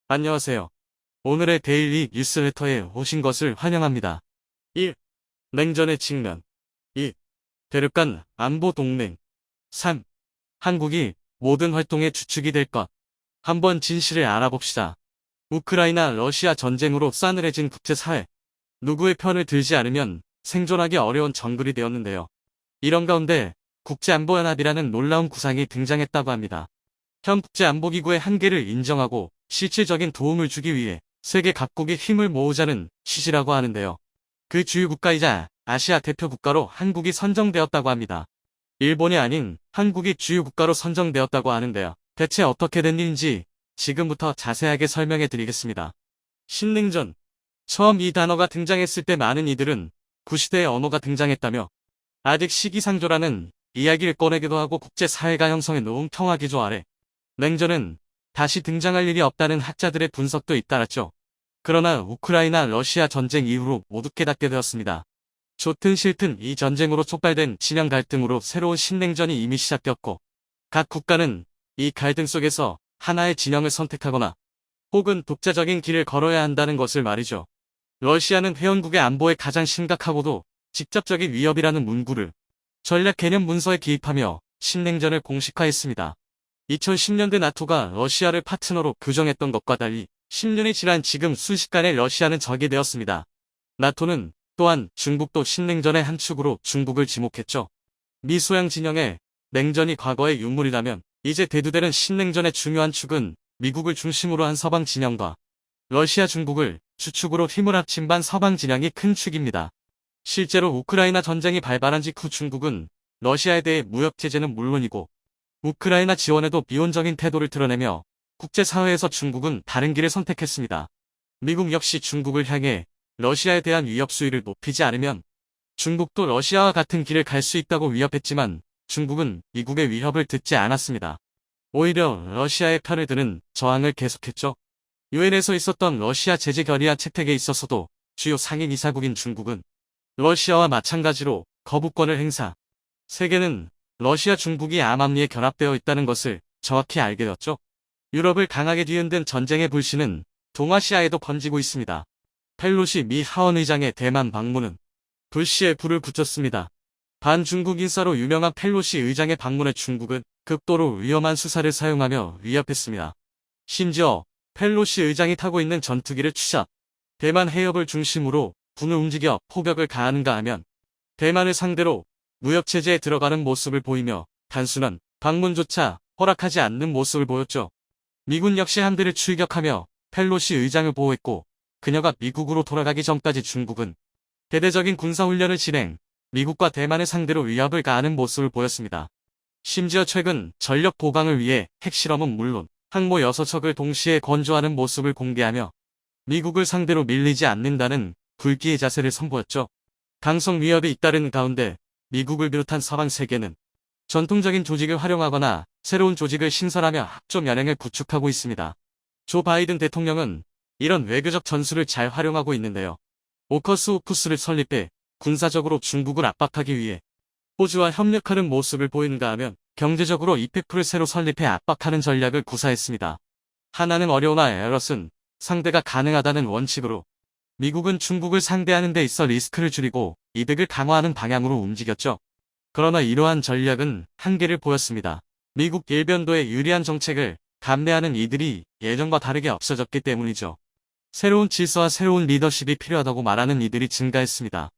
안녕하세요. 오늘의 데일리 뉴스레터에 오신 것을 환영합니다. 1. 냉전의 측면. 2. 대륙 간 안보 동맹. 3. 한국이 모든 활동의 주축이 될 것. 한번 진실을 알아봅시다. 우크라이나 러시아 전쟁으로 싸늘해진 국제사회. 누구의 편을 들지 않으면 생존하기 어려운 정글이 되었는데요. 이런 가운데 국제안보연합이라는 놀라운 구상이 등장했다고 합니다. 현 국제안보기구의 한계를 인정하고 실질적인 도움을 주기 위해 세계 각국이 힘을 모으자는 취지라고 하는데요. 그 주요 국가이자 아시아 대표 국가로 한국이 선정되었다고 합니다. 일본이 아닌 한국이 주요 국가로 선정되었다고 하는데요. 대체 어떻게 된 일인지 지금부터 자세하게 설명해 드리겠습니다. 신냉전. 처음 이 단어가 등장했을 때 많은 이들은 구시대의 언어가 등장했다며 아직 시기상조라는 이야기를 꺼내기도 하고 국제사회가 형성해 놓은 평화기조 아래 냉전은 다시 등장할 일이 없다는 학자들의 분석도 잇따랐죠. 그러나 우크라이나 러시아 전쟁 이후로 모두 깨닫게 되었습니다. 좋든 싫든 이 전쟁으로 촉발된 진영 갈등으로 새로운 신냉전이 이미 시작되었고 각 국가는 이 갈등 속에서 하나의 진영을 선택하거나 혹은 독자적인 길을 걸어야 한다는 것을 말이죠. 러시아는 회원국의 안보에 가장 심각하고도 직접적인 위협이라는 문구를 전략 개념 문서에 기입하며 신냉전을 공식화했습니다. 2010년대 나토가 러시아를 파트너로 규정했던 것과 달리 10년이 지난 지금 순식간에 러시아는 적이 되었습니다. 나토는 또한 중국도 신냉전의 한 축으로 중국을 지목했죠. 미소양 진영의 냉전이 과거의 유물이라면 이제 대두되는 신냉전의 중요한 축은 미국을 중심으로 한 서방 진영과 러시아 중국을 주축으로 힘을 합친 반 서방 진영이 큰 축입니다. 실제로 우크라이나 전쟁이 발발한 직후 중국은 러시아에 대해 무역 제재는 물론이고 우크라이나 지원에도 비혼적인 태도를 드러내며 국제사회에서 중국은 다른 길을 선택했습니다. 미국 역시 중국을 향해 러시아에 대한 위협 수위를 높이지 않으면 중국도 러시아와 같은 길을 갈 수 있다고 위협했지만 중국은 미국의 위협을 듣지 않았습니다. 오히려 러시아의 편을 드는 저항을 계속했죠. 유엔에서 있었던 러시아 제재 결의안 채택에 있어서도 주요 상임이사국인 중국은 러시아와 마찬가지로 거부권을 행사. 세계는 러시아 중국이 암암리에 결합되어 있다는 것을 정확히 알게 되었죠. 유럽을 강하게 뒤흔든 전쟁의 불씨는 동아시아에도 번지고 있습니다. 펠로시 미 하원의장의 대만 방문은 불씨에 불을 붙였습니다. 반중국 인사로 유명한 펠로시 의장의 방문에 중국은 극도로 위험한 수사를 사용하며 위협했습니다. 심지어 펠로시 의장이 타고 있는 전투기를 추적, 대만 해협을 중심으로 군을 움직여 포격을 가하는가 하면 대만을 상대로 무역체제에 들어가는 모습을 보이며 단순한 방문조차 허락하지 않는 모습을 보였죠. 미군 역시 함대를 출격하며 펠로시 의장을 보호했고 그녀가 미국으로 돌아가기 전까지 중국은 대대적인 군사훈련을 진행, 미국과 대만을 상대로 위협을 가하는 모습을 보였습니다. 심지어 최근 전력 보강을 위해 핵실험은 물론 항모 6척을 동시에 건조하는 모습을 공개하며 미국을 상대로 밀리지 않는다는 불기의 자세를 선보였죠. 강성 위협이 잇따른 가운데 미국을 비롯한 서방 세계는 전통적인 조직을 활용하거나 새로운 조직을 신설하며 합종 연행을 구축하고 있습니다. 조 바이든 대통령은 이런 외교적 전술을 잘 활용하고 있는데요. 오커스 오쿠스를 설립해 군사적으로 중국을 압박하기 위해 호주와 협력하는 모습을 보이는가 하면 경제적으로 이페프를 새로 설립해 압박하는 전략을 구사했습니다. 하나는 어려우나 에럿은 상대가 가능하다는 원칙으로 미국은 중국을 상대하는 데 있어 리스크를 줄이고 이득을 강화하는 방향으로 움직였죠. 그러나 이러한 전략은 한계를 보였습니다. 미국 일변도의 유리한 정책을 감내하는 이들이 예전과 다르게 없어졌기 때문이죠. 새로운 질서와 새로운 리더십이 필요하다고 말하는 이들이 증가했습니다.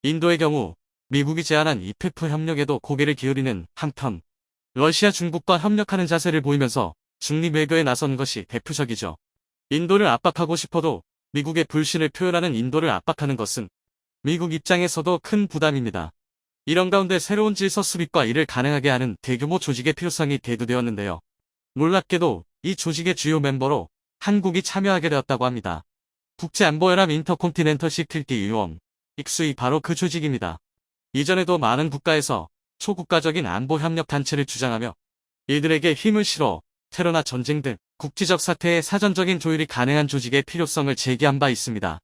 인도의 경우 미국이 제안한 이페프 협력에도 고개를 기울이는 한편 러시아 중국과 협력하는 자세를 보이면서 중립 외교에 나선 것이 대표적이죠. 인도를 압박하고 싶어도 미국의 불신을 표현하는 인도를 압박하는 것은 미국 입장에서도 큰 부담입니다. 이런 가운데 새로운 질서 수립과 이를 가능하게 하는 대규모 조직의 필요성이 대두되었는데요. 놀랍게도 이 조직의 주요 멤버로 한국이 참여하게 되었다고 합니다. 국제안보연합 인터콘티넨털 시큐리티 유언, 익수이 바로 그 조직입니다. 이전에도 많은 국가에서 초국가적인 안보협력 단체를 주장하며 이들에게 힘을 실어 테러나 전쟁 등 국지적 사태의 사전적인 조율이 가능한 조직의 필요성을 제기한 바 있습니다.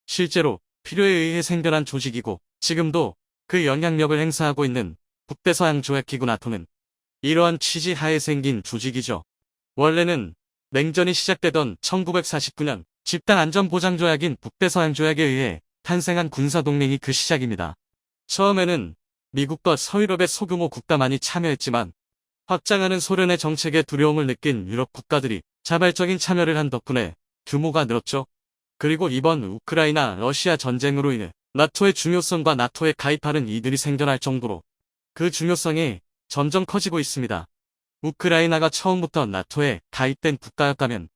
실제로 필요에 의해 생겨난 조직이고 지금도 그 영향력을 행사하고 있는 북대서양 조약기구 나토는 이러한 취지 하에 생긴 조직이죠. 원래는 냉전이 시작되던 1949년 집단안전보장조약인 북대서양조약에 의해 탄생한 군사동맹이 그 시작입니다. 처음에는 미국과 서유럽의 소규모 국가만이 참여했지만 확장하는 소련의 정책에 두려움을 느낀 유럽 국가들이 자발적인 참여를 한 덕분에 규모가 늘었죠. 그리고 이번 우크라이나 러시아 전쟁으로 인해 나토의 중요성과 나토에 가입하는 이들이 생겨날 정도로 그 중요성이 점점 커지고 있습니다. 우크라이나가 처음부터 나토에 가입된 국가였다면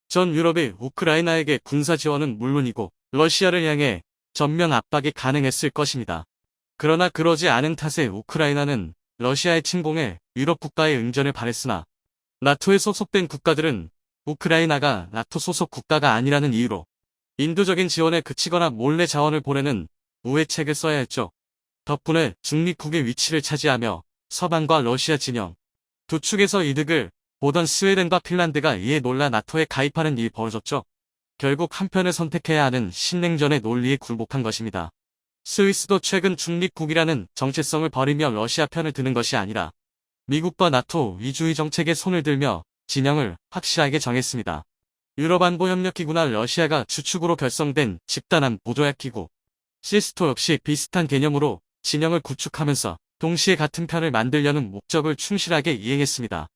전 유럽이 우크라이나에게 군사 지원은 물론이고 러시아를 향해 전면 압박이 가능했을 것입니다. 그러나 그러지 않은 탓에 우크라이나는 러시아의 침공에 유럽 국가의 응전을 바랬으나 나토에 소속된 국가들은 우크라이나가 나토 소속 국가가 아니라는 이유로 인도적인 지원에 그치거나 몰래 자원을 보내는 우회책을 써야 했죠. 덕분에 중립국의 위치를 차지하며 서방과 러시아 진영 두 축에서 이득을 보던 스웨덴과 핀란드가 이에 놀라 나토에 가입하는 일이 벌어졌죠. 결국 한편을 선택해야 하는 신냉전의 논리에 굴복한 것입니다. 스위스도 최근 중립국이라는 정체성을 버리며 러시아 편을 드는 것이 아니라 미국과 나토 위주의 정책에 손을 들며 진영을 확실하게 정했습니다. 유럽안보협력기구나 러시아가 주축으로 결성된 집단안보조약기구 시스토 역시 비슷한 개념으로 진영을 구축하면서 동시에 같은 편을 만들려는 목적을 충실하게 이행했습니다.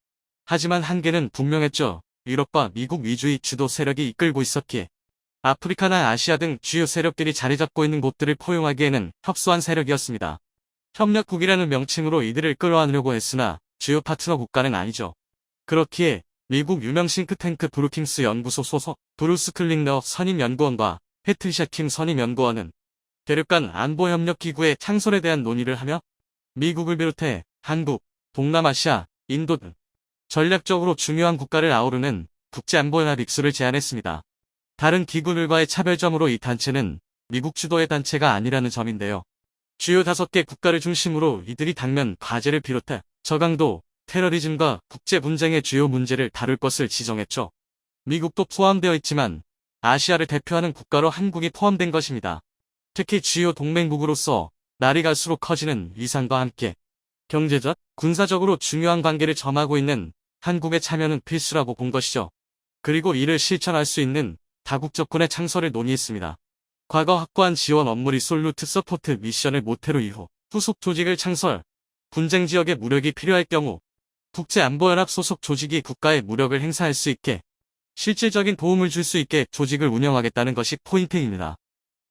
하지만 한계는 분명했죠. 유럽과 미국 위주의 주도 세력이 이끌고 있었기에 아프리카나 아시아 등 주요 세력들이 자리 잡고 있는 곳들을 포용하기에는 협소한 세력이었습니다. 협력국이라는 명칭으로 이들을 끌어안으려고 했으나 주요 파트너 국가는 아니죠. 그렇기에 미국 유명 싱크탱크 브루킹스 연구소 소속 브루스 클링너 선임연구원과 패트리샤 킴 선임연구원은 대륙간 안보협력기구의 창설에 대한 논의를 하며 미국을 비롯해 한국, 동남아시아, 인도 등 전략적으로 중요한 국가를 아우르는 국제안보연합 익수를 제안했습니다. 다른 기구들과의 차별점으로 이 단체는 미국 주도의 단체가 아니라는 점인데요. 주요 5개 국가를 중심으로 이들이 당면 과제를 비롯해 저강도, 테러리즘과 국제 분쟁의 주요 문제를 다룰 것을 지정했죠. 미국도 포함되어 있지만 아시아를 대표하는 국가로 한국이 포함된 것입니다. 특히 주요 동맹국으로서 날이 갈수록 커지는 위상과 함께 경제적, 군사적으로 중요한 관계를 점하고 있는 한국의 참여는 필수라고 본 것이죠. 그리고 이를 실천할 수 있는 다국적군의 창설을 논의했습니다. 과거 확보한 지원 업무 리솔루트 서포트 미션을 모태로 이후 후속 조직을 창설, 분쟁 지역에 무력이 필요할 경우 국제안보연합 소속 조직이 국가의 무력을 행사할 수 있게 실질적인 도움을 줄 수 있게 조직을 운영하겠다는 것이 포인트입니다.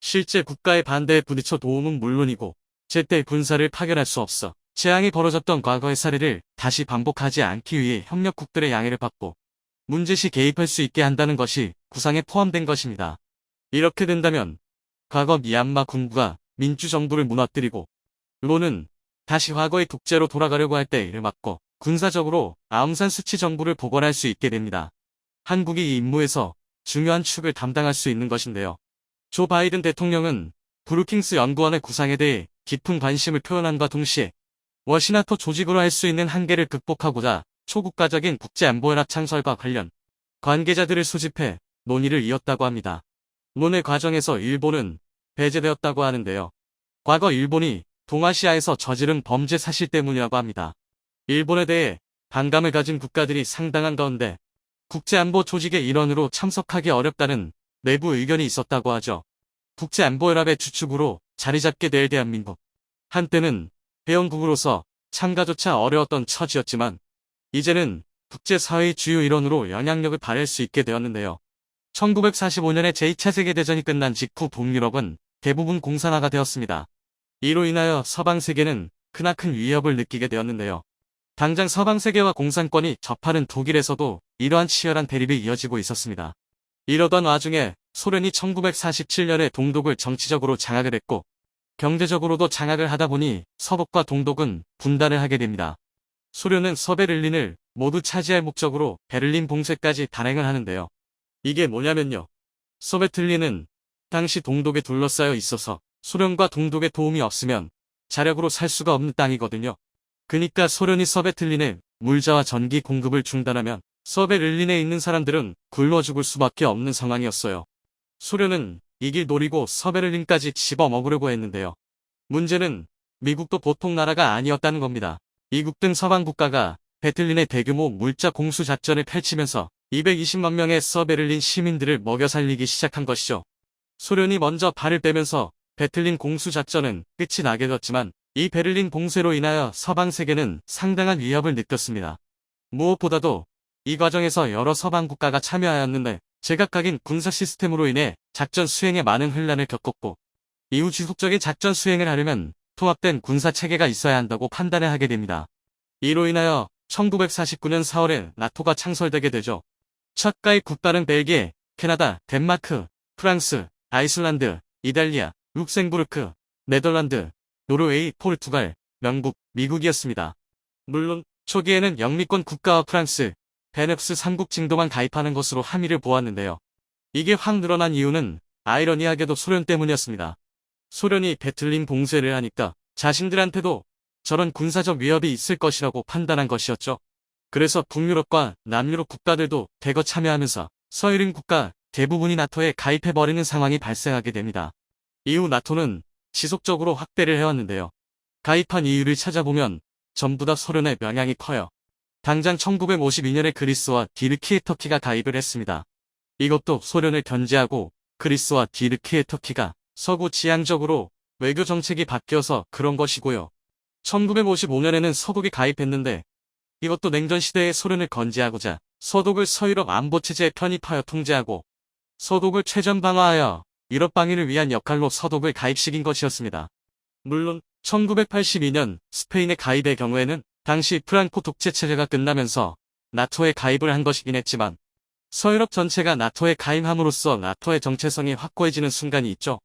실제 국가의 반대에 부딪혀 도움은 물론이고 제때 군사를 파견할 수 없어 재앙이 벌어졌던 과거의 사례를 다시 반복하지 않기 위해 협력국들의 양해를 받고 문제시 개입할 수 있게 한다는 것이 구상에 포함된 것입니다. 이렇게 된다면 과거 미얀마 군부가 민주정부를 무너뜨리고 로는 다시 과거의 독재로 돌아가려고 할 때 이를 막고 군사적으로 아웅산 수치 정부를 복원할 수 있게 됩니다. 한국이 이 임무에서 중요한 축을 담당할 수 있는 것인데요. 조 바이든 대통령은 브루킹스 연구원의 구상에 대해 깊은 관심을 표현함과 동시에 워시나토 조직으로 할 수 있는 한계를 극복하고자 초국가적인 국제안보연합 창설과 관련 관계자들을 수집해 논의를 이었다고 합니다. 논의 과정에서 일본은 배제되었다고 하는데요. 과거 일본이 동아시아에서 저지른 범죄 사실 때문이라고 합니다. 일본에 대해 반감을 가진 국가들이 상당한 가운데 국제안보 조직의 일원으로 참석하기 어렵다는 내부 의견이 있었다고 하죠. 국제안보연합의 주축으로 자리 잡게 될 대한민국. 한때는 회원국으로서 참가조차 어려웠던 처지였지만 이제는 국제사회의 주요 일원으로 영향력을 발휘할 수 있게 되었는데요. 1945년에 제2차 세계대전이 끝난 직후 북유럽은 대부분 공산화가 되었습니다. 이로 인하여 서방세계는 크나큰 위협을 느끼게 되었는데요. 당장 서방세계와 공산권이 접하는 독일에서도 이러한 치열한 대립이 이어지고 있었습니다. 이러던 와중에 소련이 1947년에 동독을 정치적으로 장악을 했고 경제적으로도 장악을 하다 보니 서독과 동독은 분단을 하게 됩니다. 소련은 서베를린을 모두 차지할 목적으로 베를린 봉쇄까지 단행을 하는데요. 이게 뭐냐면요. 서베틀린은 당시 동독에 둘러싸여 있어서 소련과 동독의 도움이 없으면 자력으로 살 수가 없는 땅이거든요. 그니까 소련이 서베틀린에 물자와 전기 공급을 중단하면 서베를린에 있는 사람들은 굶어 죽을 수밖에 없는 상황이었어요. 소련은 이 길 노리고 서베를린까지 집어먹으려고 했는데요. 문제는 미국도 보통 나라가 아니었다는 겁니다. 미국 등 서방 국가가 베틀린에 대규모 물자 공수 작전을 펼치면서 220만 명의 서베를린 시민들을 먹여 살리기 시작한 것이죠. 소련이 먼저 발을 빼면서 베틀린 공수 작전은 끝이 나게 됐지만 이 베를린 봉쇄로 인하여 서방 세계는 상당한 위협을 느꼈습니다. 무엇보다도 이 과정에서 여러 서방 국가가 참여하였는데 제각각인 군사 시스템으로 인해 작전 수행에 많은 혼란을 겪었고 이후 지속적인 작전 수행을 하려면 통합된 군사 체계가 있어야 한다고 판단을 하게 됩니다. 이로 인하여 1949년 4월에 나토가 창설되게 되죠. 첫 가입 국가는 벨기에, 캐나다, 덴마크, 프랑스, 아이슬란드, 이탈리아, 룩셈부르크, 네덜란드, 노르웨이, 포르투갈, 영국, 미국이었습니다. 물론 초기에는 영미권 국가와 프랑스, 베넥스 3국 정도만 가입하는 것으로 함의를 보았는데요. 이게 확 늘어난 이유는 아이러니하게도 소련 때문이었습니다. 소련이 베틀린 봉쇄를 하니까 자신들한테도 저런 군사적 위협이 있을 것이라고 판단한 것이었죠. 그래서 북유럽과 남유럽 국가들도 대거 참여하면서 서유럽 국가 대부분이 나토에 가입해버리는 상황이 발생하게 됩니다. 이후 나토는 지속적으로 확대를 해왔는데요. 가입한 이유를 찾아보면 전부 다 소련의 영향이 커요. 당장 1952년에 그리스와 튀르키예 터키가 가입을 했습니다. 이것도 소련을 견제하고 그리스와 튀르키예 터키가 서구 지향적으로 외교 정책이 바뀌어서 그런 것이고요. 1955년에는 서독이 가입했는데 이것도 냉전 시대의 소련을 건재하고자 서독을 서유럽 안보체제에 편입하여 통제하고 서독을 최전 방어하여 유럽 방위를 위한 역할로 서독을 가입시킨 것이었습니다. 물론 1982년 스페인의 가입의 경우에는 당시 프랑코 독재체제가 끝나면서 나토에 가입을 한 것이긴 했지만 서유럽 전체가 나토에 가입함으로써 나토의 정체성이 확고해지는 순간이 있죠.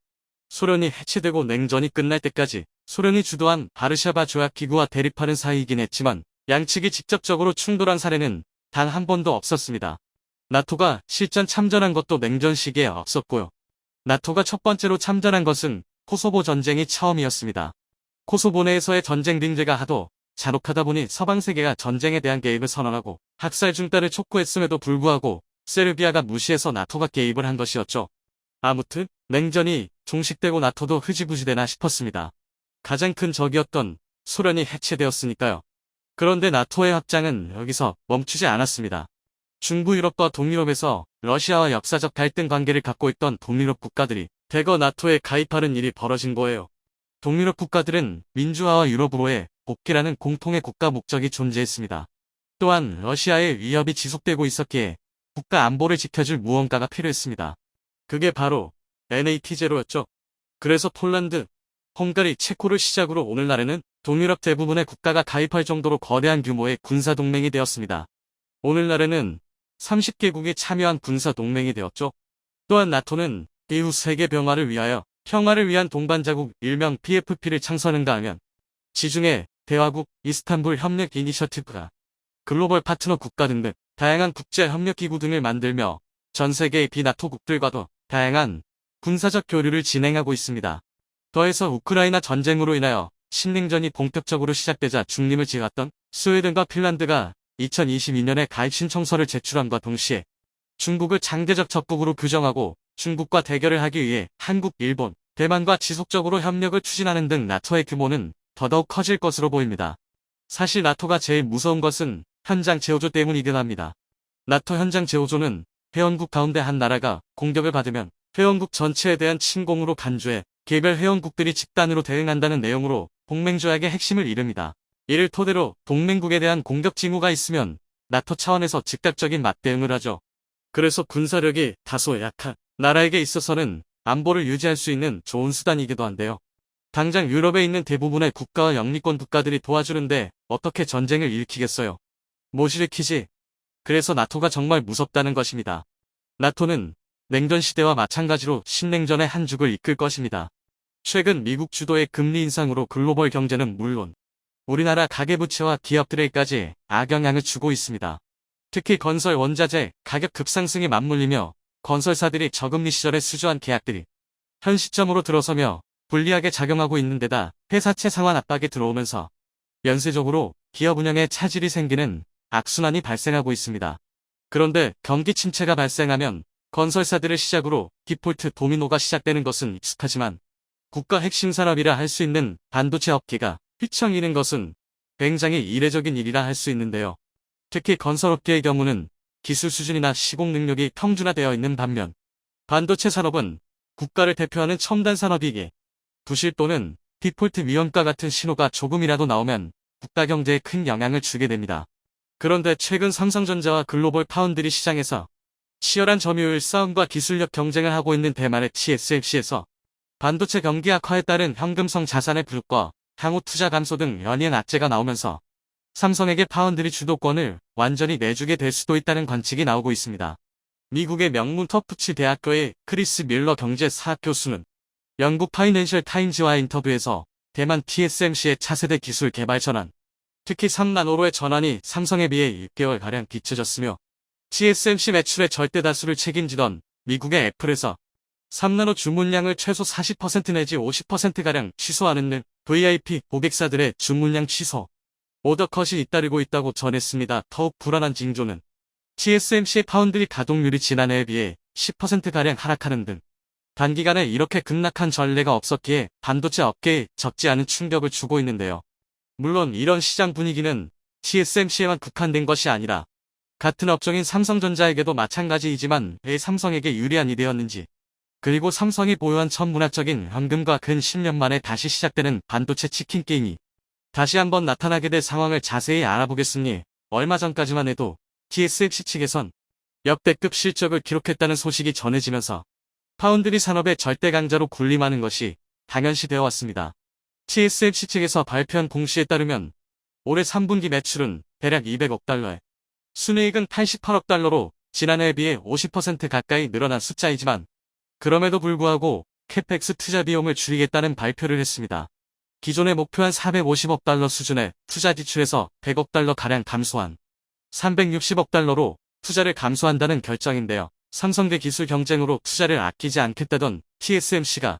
소련이 해체되고 냉전이 끝날 때까지 소련이 주도한 바르샤바 조약기구와 대립하는 사이이긴 했지만 양측이 직접적으로 충돌한 사례는 단 한 번도 없었습니다. 나토가 실전 참전한 것도 냉전 시기에 없었고요. 나토가 첫 번째로 참전한 것은 코소보 전쟁이 처음이었습니다. 코소보 내에서의 전쟁 빙제가 하도 잔혹하다 보니 서방 세계가 전쟁에 대한 개입을 선언하고 학살 중단을 촉구했음에도 불구하고 세르비아가 무시해서 나토가 개입을 한 것이었죠. 아무튼 냉전이 종식되고 나토도 흐지부지되나 싶었습니다. 가장 큰 적이었던 소련이 해체되었으니까요. 그런데 나토의 확장은 여기서 멈추지 않았습니다. 중부 유럽과 동유럽에서 러시아와 역사적 갈등 관계를 갖고 있던 동유럽 국가들이 대거 나토에 가입하는 일이 벌어진 거예요. 동유럽 국가들은 민주화와 유럽으로의 복귀라는 공통의 국가 목적이 존재했습니다. 또한 러시아의 위협이 지속되고 있었기에 국가 안보를 지켜줄 무언가가 필요했습니다. 그게 바로 NATO 제로였죠. 그래서 폴란드, 헝가리, 체코를 시작으로 오늘날에는 동유럽 대부분의 국가가 가입할 정도로 거대한 규모의 군사동맹이 되었습니다. 오늘날에는 30개국이 참여한 군사동맹이 되었죠. 또한 나토는 이후 세계 평화를 위한 동반자국 일명 PFP를 창설한가 하면 지중해, 대화국, 이스탄불 협력 이니셔티브가 글로벌 파트너 국가 등등 다양한 국제협력기구 등을 만들며 전 세계의 비나토국들과도 다양한 군사적 교류를 진행하고 있습니다. 더해서 우크라이나 전쟁으로 인하여 신냉전이 본격적으로 시작되자 중림을 지었던 스웨덴과 핀란드가 2022년에 가입 신청서를 제출함과 동시에 중국을 장대적 적국으로 규정하고 중국과 대결을 하기 위해 한국, 일본, 대만과 지속적으로 협력을 추진하는 등 나토의 규모는 더더욱 커질 것으로 보입니다. 사실 나토가 제일 무서운 것은 현장 제호조 때문이긴 합니다. 나토 현장 제호조는 회원국 가운데 한 나라가 공격을 받으면 회원국 전체에 대한 침공으로 간주해 개별 회원국들이 집단으로 대응한다는 내용으로 동맹조약의 핵심을 이릅니다. 이를 토대로 동맹국에 대한 공격 징후가 있으면 나토 차원에서 즉각적인 맞대응을 하죠. 그래서 군사력이 다소 약한 나라에게 있어서는 안보를 유지할 수 있는 좋은 수단이기도 한데요. 당장 유럽에 있는 대부분의 국가와 영미권 국가들이 도와주는데 어떻게 전쟁을 일으키겠어요? 못 일으키지. 그래서 나토가 정말 무섭다는 것입니다. 나토는 냉전 시대와 마찬가지로 신냉전의 한 죽을 이끌 것입니다. 최근 미국 주도의 금리 인상으로 글로벌 경제는 물론 우리나라 가계부채와 기업들에게까지 악영향을 주고 있습니다. 특히 건설 원자재 가격 급상승이 맞물리며 건설사들이 저금리 시절에 수주한 계약들이 현 시점으로 들어서며 불리하게 작용하고 있는 데다 회사채 상환 압박이 들어오면서 연쇄적으로 기업 운영에 차질이 생기는 악순환이 발생하고 있습니다. 그런데 경기 침체가 발생하면 건설사들을 시작으로 디폴트 도미노가 시작되는 것은 익숙하지만 국가 핵심 산업이라 할 수 있는 반도체 업계가 휘청이는 것은 굉장히 이례적인 일이라 할 수 있는데요. 특히 건설업계의 경우는 기술 수준이나 시공 능력이 평준화되어 있는 반면 반도체 산업은 국가를 대표하는 첨단 산업이기에 부실 또는 디폴트 위험과 같은 신호가 조금이라도 나오면 국가 경제에 큰 영향을 주게 됩니다. 그런데 최근 삼성전자와 글로벌 파운드리 시장에서 치열한 점유율 싸움과 기술력 경쟁을 하고 있는 대만의 TSMC에서 반도체 경기 악화에 따른 현금성 자산의 불과 향후 투자 감소 등 연이은 악재가 나오면서 삼성에게 파운드리 주도권을 완전히 내주게 될 수도 있다는 관측이 나오고 있습니다. 미국의 명문 터프치 대학교의 크리스 밀러 경제사학 교수는 영국 파이낸셜 타임즈와의 인터뷰에서 대만 TSMC의 차세대 기술 개발 전환, 특히 3나노로의 전환이 삼성에 비해 6개월가량 뒤처졌으며 TSMC 매출의 절대 다수를 책임지던 미국의 애플에서 3나노 주문량을 최소 40% 내지 50%가량 취소하는 등 VIP 고객사들의 주문량 취소, 오더컷이 잇따르고 있다고 전했습니다. 더욱 불안한 징조는 TSMC의 파운드리 가동률이 지난해에 비해 10%가량 하락하는 등 단기간에 이렇게 급락한 전례가 없었기에 반도체 업계에 적지 않은 충격을 주고 있는데요. 물론 이런 시장 분위기는 TSMC에만 국한된 것이 아니라 같은 업종인 삼성전자에게도 마찬가지이지만 왜 삼성에게 유리한이 되었는지, 그리고 삼성이 보유한 천문학적인 현금과 근 10년 만에 다시 시작되는 반도체 치킨 게임이 다시 한번 나타나게 될 상황을 자세히 알아보겠으니 얼마 전까지만 해도 TSMC 측에선 역대급 실적을 기록했다는 소식이 전해지면서 파운드리 산업의 절대 강자로 군림하는 것이 당연시되어 왔습니다. TSMC 측에서 발표한 공시에 따르면 올해 3분기 매출은 대략 200억 달러에 순이익은 88억 달러로 지난해에 비해 50% 가까이 늘어난 숫자이지만 그럼에도 불구하고 캐펙스 투자 비용을 줄이겠다는 발표를 했습니다. 기존의 목표한 450억 달러 수준의 투자 지출에서 100억 달러 가량 감소한 360억 달러로 투자를 감소한다는 결정인데요. 삼성대 기술 경쟁으로 투자를 아끼지 않겠다던 TSMC가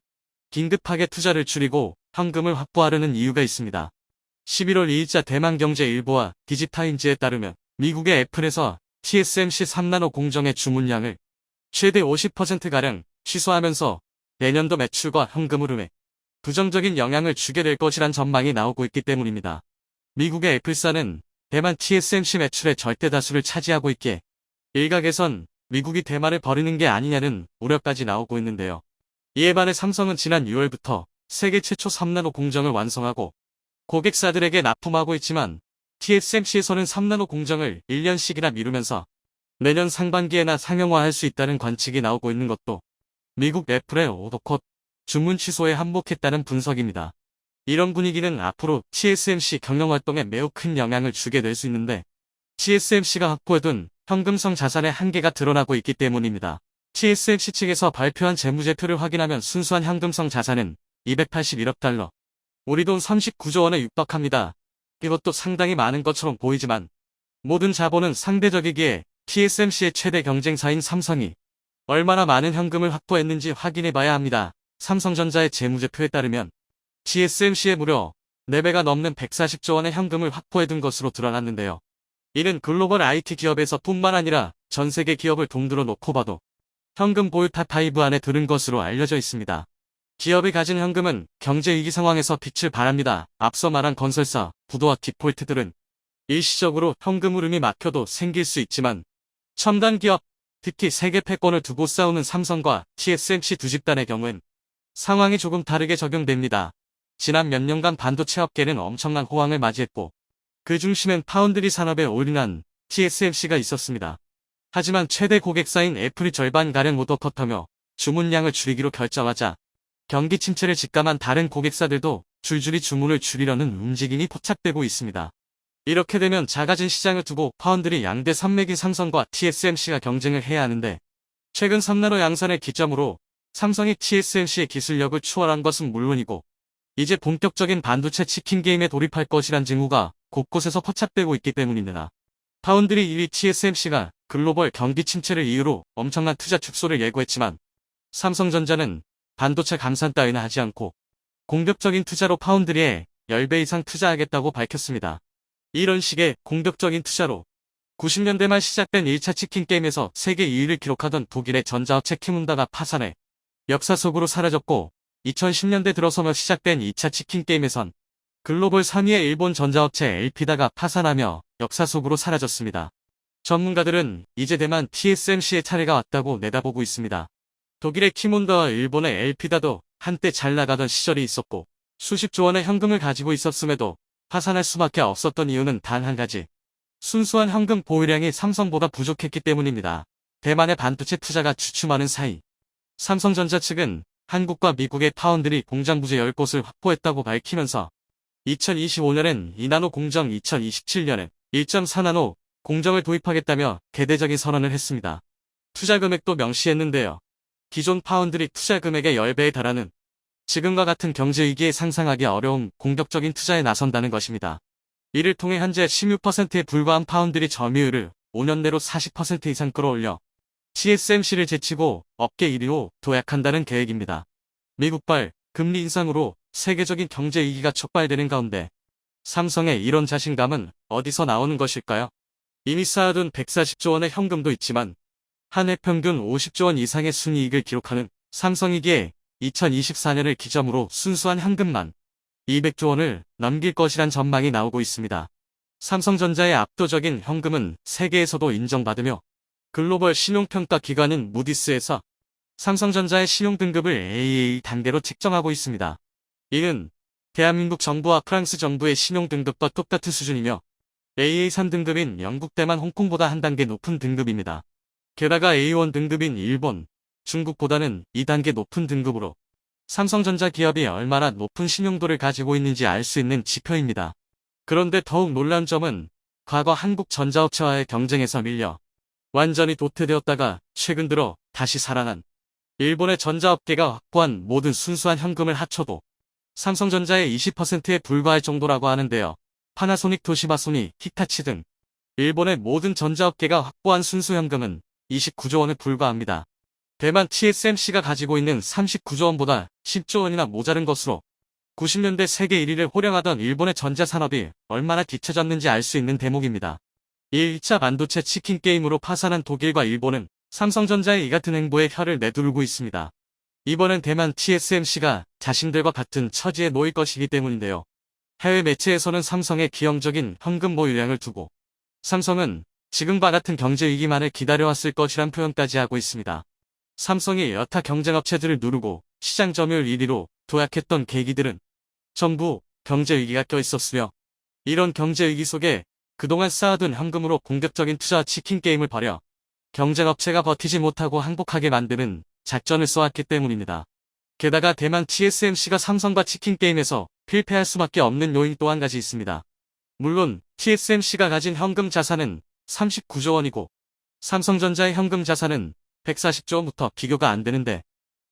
긴급하게 투자를 줄이고 현금을 확보하려는 이유가 있습니다. 11월 2일자 대만경제일보와 디지타임즈에 따르면 미국의 애플에서 TSMC 3나노 공정의 주문량을 최대 50%가량 취소하면서 내년도 매출과 현금 흐름에 부정적인 영향을 주게 될 것이란 전망이 나오고 있기 때문입니다. 미국의 애플사는 대만 TSMC 매출의 절대 다수를 차지하고 있기에 일각에선 미국이 대만을 버리는 게 아니냐는 우려까지 나오고 있는데요. 이에 반해 삼성은 지난 6월부터 세계 최초 3나노 공정을 완성하고 고객사들에게 납품하고 있지만 TSMC에서는 3나노 공정을 1년씩이나 미루면서 내년 상반기에나 상용화할 수 있다는 관측이 나오고 있는 것도 미국 애플의 오더컷 주문 취소에 한몫했다는 분석입니다. 이런 분위기는 앞으로 TSMC 경영활동에 매우 큰 영향을 주게 될 수 있는데 TSMC가 확보해둔 현금성 자산의 한계가 드러나고 있기 때문입니다. TSMC 측에서 발표한 재무제표를 확인하면 순수한 현금성 자산은 281억 달러, 우리 돈 39조 원에 육박합니다. 이것도 상당히 많은 것처럼 보이지만 모든 자본은 상대적이기에 TSMC의 최대 경쟁사인 삼성이 얼마나 많은 현금을 확보했는지 확인해봐야 합니다. 삼성전자의 재무제표에 따르면 TSMC에 무려 4배가 넘는 140조 원의 현금을 확보해둔 것으로 드러났는데요. 이는 글로벌 IT 기업에서 뿐만 아니라 전 세계 기업을 동들어 놓고 봐도 현금 보유 탑5 안에 드는 것으로 알려져 있습니다. 기업이 가진 현금은 경제 위기 상황에서 빛을 발합니다. 앞서 말한 건설사, 부도와 디폴트들은 일시적으로 현금 흐름이 막혀도 생길 수 있지만 첨단 기업, 특히 세계 패권을 두고 싸우는 삼성과 TSMC 두 집단의 경우엔 상황이 조금 다르게 적용됩니다. 지난 몇 년간 반도체 업계는 엄청난 호황을 맞이했고 그 중심엔 파운드리 산업에 올인한 TSMC가 있었습니다. 하지만 최대 고객사인 애플이 절반가량 오더컷하며 주문량을 줄이기로 결정하자 경기 침체를 직감한 다른 고객사들도 줄줄이 주문을 줄이려는 움직임이 포착되고 있습니다. 이렇게 되면 작아진 시장을 두고 파운드리 양대 산맥인 삼성과 TSMC가 경쟁을 해야 하는데 최근 3나노 양산을 기점으로 삼성이 TSMC의 기술력을 추월한 것은 물론이고 이제 본격적인 반도체 치킨 게임에 돌입할 것이란 징후가 곳곳에서 포착되고 있기 때문입니다. 파운드리 1위 TSMC가 글로벌 경기 침체를 이유로 엄청난 투자 축소를 예고했지만 삼성전자는 반도체 감산 따위는 하지 않고 공격적인 투자로 파운드리에 10배 이상 투자하겠다고 밝혔습니다. 이런 식의 공격적인 투자로 90년대 말 시작된 1차 치킨 게임에서 세계 2위를 기록하던 독일의 전자업체 키문다가 파산해 역사 속으로 사라졌고 2010년대 들어서며 시작된 2차 치킨 게임에선 글로벌 3위의 일본 전자업체 엘피다가 파산하며 역사 속으로 사라졌습니다. 전문가들은 이제 대만 TSMC의 차례가 왔다고 내다보고 있습니다. 독일의 키몬더와 일본의 엘피다도 한때 잘 나가던 시절이 있었고 수십조 원의 현금을 가지고 있었음에도 파산할 수밖에 없었던 이유는 단 한 가지. 순수한 현금 보유량이 삼성보다 부족했기 때문입니다. 대만의 반도체 투자가 주춤하는 사이 삼성전자 측은 한국과 미국의 파운드리 공장 부지 10곳을 확보했다고 밝히면서 2025년엔 2나노 공정, 2027년엔 1.4나노 공정을 도입하겠다며 대대적인 선언을 했습니다. 투자 금액도 명시했는데요. 기존 파운드리 투자 금액의 10배에 달하는 지금과 같은 경제위기에 상상하기 어려운 공격적인 투자에 나선다는 것입니다. 이를 통해 현재 16%에 불과한 파운드리 점유율을 5년 내로 40% 이상 끌어올려 TSMC를 제치고 업계 1위로 도약한다는 계획입니다. 미국발 금리 인상으로 세계적인 경제 위기가 촉발되는 가운데 삼성의 이런 자신감은 어디서 나오는 것일까요? 이미 쌓아둔 140조 원의 현금도 있지만 한 해 평균 50조 원 이상의 순이익을 기록하는 삼성이기에 2024년을 기점으로 순수한 현금만 200조 원을 넘길 것이란 전망이 나오고 있습니다. 삼성전자의 압도적인 현금은 세계에서도 인정받으며 글로벌 신용평가 기관인 무디스에서 삼성전자의 신용등급을 AA 단계로 책정하고 있습니다. 이는 대한민국 정부와 프랑스 정부의 신용등급과 똑같은 수준이며 AA 3등급인 영국, 대만, 홍콩보다 한 단계 높은 등급입니다. 게다가 A1 등급인 일본, 중국보다는 2단계 높은 등급으로 삼성전자 기업이 얼마나 높은 신용도를 가지고 있는지 알 수 있는 지표입니다. 그런데 더욱 놀라운 점은 과거 한국 전자업체와의 경쟁에서 밀려 완전히 도태되었다가 최근 들어 다시 살아난 일본의 전자업계가 확보한 모든 순수한 현금을 합쳐도 삼성전자의 20%에 불과할 정도라고 하는데요. 파나소닉, 도시바, 소니, 히타치 등 일본의 모든 전자업계가 확보한 순수 현금은 29조 원에 불과합니다. 대만 TSMC가 가지고 있는 39조 원보다 10조 원이나 모자른 것으로 90년대 세계 1위를 호령하던 일본의 전자산업이 얼마나 뒤처졌는지 알 수 있는 대목입니다. 1차 반도체 치킨 게임으로 파산한 독일과 일본은 삼성전자의 이 같은 행보에 혀를 내두르고 있습니다. 이번엔 대만 TSMC가 자신들과 같은 처지에 놓일 것이기 때문인데요. 해외 매체에서는 삼성의 기형적인 현금 보유량을 두고 삼성은 지금과 같은 경제 위기만을 기다려왔을 것이란 표현까지 하고 있습니다. 삼성이 여타 경쟁업체들을 누르고 시장 점유율 1위로 도약했던 계기들은 전부 경제 위기가 껴있었으며 이런 경제 위기 속에 그동안 쌓아둔 현금으로 공격적인 투자와 치킨 게임을 벌여 경쟁업체가 버티지 못하고 항복하게 만드는 작전을 써왔기 때문입니다. 게다가 대만 TSMC가 삼성과 치킨 게임에서 필패할 수밖에 없는 요인 또 한 가지 있습니다. 물론 TSMC가 가진 현금 자산은 39조 원이고 삼성전자의 현금 자산은 140조 원부터 비교가 안 되는데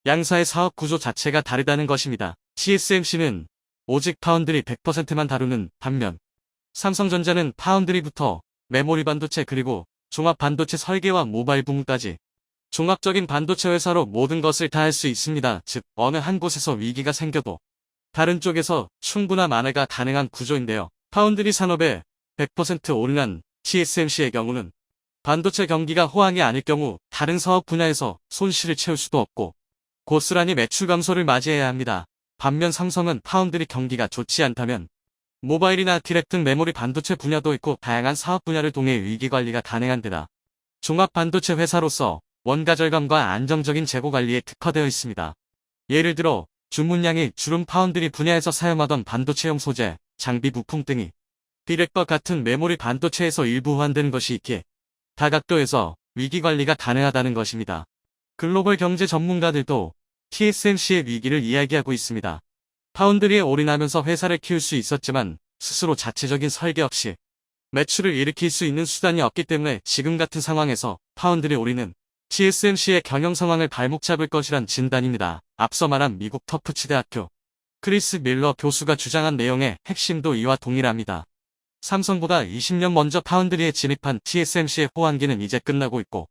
양사의 사업 구조 자체가 다르다는 것입니다. TSMC는 오직 파운드리 100%만 다루는 반면 삼성전자는 파운드리부터 메모리 반도체 그리고 종합 반도체 설계와 모바일 부문까지 종합적인 반도체 회사로 모든 것을 다 할 수 있습니다. 즉 어느 한 곳에서 위기가 생겨도 다른 쪽에서 충분한 만회가 가능한 구조인데요. 파운드리 산업에 100% 올인한 TSMC의 경우는 반도체 경기가 호황이 아닐 경우 다른 사업 분야에서 손실을 채울 수도 없고 고스란히 매출 감소를 맞이해야 합니다. 반면 삼성은 파운드리 경기가 좋지 않다면 모바일이나 디렉 등 메모리 반도체 분야도 있고 다양한 사업 분야를 통해 위기 관리가 가능한 데다 종합 반도체 회사로서 원가 절감과 안정적인 재고 관리에 특화되어 있습니다. 예를 들어 주문량이 주름 파운드리 분야에서 사용하던 반도체용 소재, 장비 부품 등이 디렉과 같은 메모리 반도체에서 일부 호환되는 것이 있기에 다각도에서 위기 관리가 가능하다는 것입니다. 글로벌 경제 전문가들도 TSMC의 위기를 이야기하고 있습니다. 파운드리에 올인하면서 회사를 키울 수 있었지만 스스로 자체적인 설계 없이 매출을 일으킬 수 있는 수단이 없기 때문에 지금 같은 상황에서 파운드리 올인은 TSMC의 경영 상황을 발목 잡을 것이란 진단입니다. 앞서 말한 미국 터프치 대학교 크리스 밀러 교수가 주장한 내용의 핵심도 이와 동일합니다. 삼성보다 20년 먼저 파운드리에 진입한 TSMC의 호황기는 이제 끝나고 있고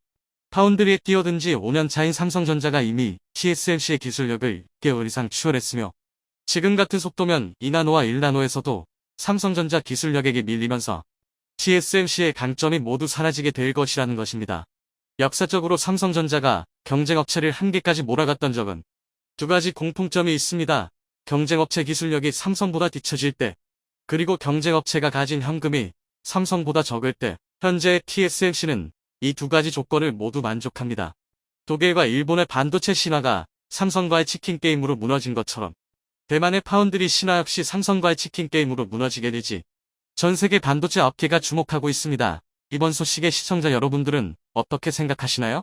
파운드리에 뛰어든 지 5년 차인 삼성전자가 이미 TSMC의 기술력을 6개월 이상 추월했으며 지금 같은 속도면 2나노와 1나노에서도 삼성전자 기술력에게 밀리면서 TSMC의 강점이 모두 사라지게 될 것이라는 것입니다. 역사적으로 삼성전자가 경쟁업체를 한계까지 몰아갔던 적은 두 가지 공통점이 있습니다. 경쟁업체 기술력이 삼성보다 뒤처질 때 그리고 경쟁업체가 가진 현금이 삼성보다 적을 때 현재 TSMC는 이 두 가지 조건을 모두 만족합니다. 독일과 일본의 반도체 신화가 삼성과의 치킨 게임으로 무너진 것처럼 대만의 파운드리 신화 역시 삼성과의 치킨 게임으로 무너지게 되지. 전 세계 반도체 업계가 주목하고 있습니다. 이번 소식에 시청자 여러분들은 어떻게 생각하시나요?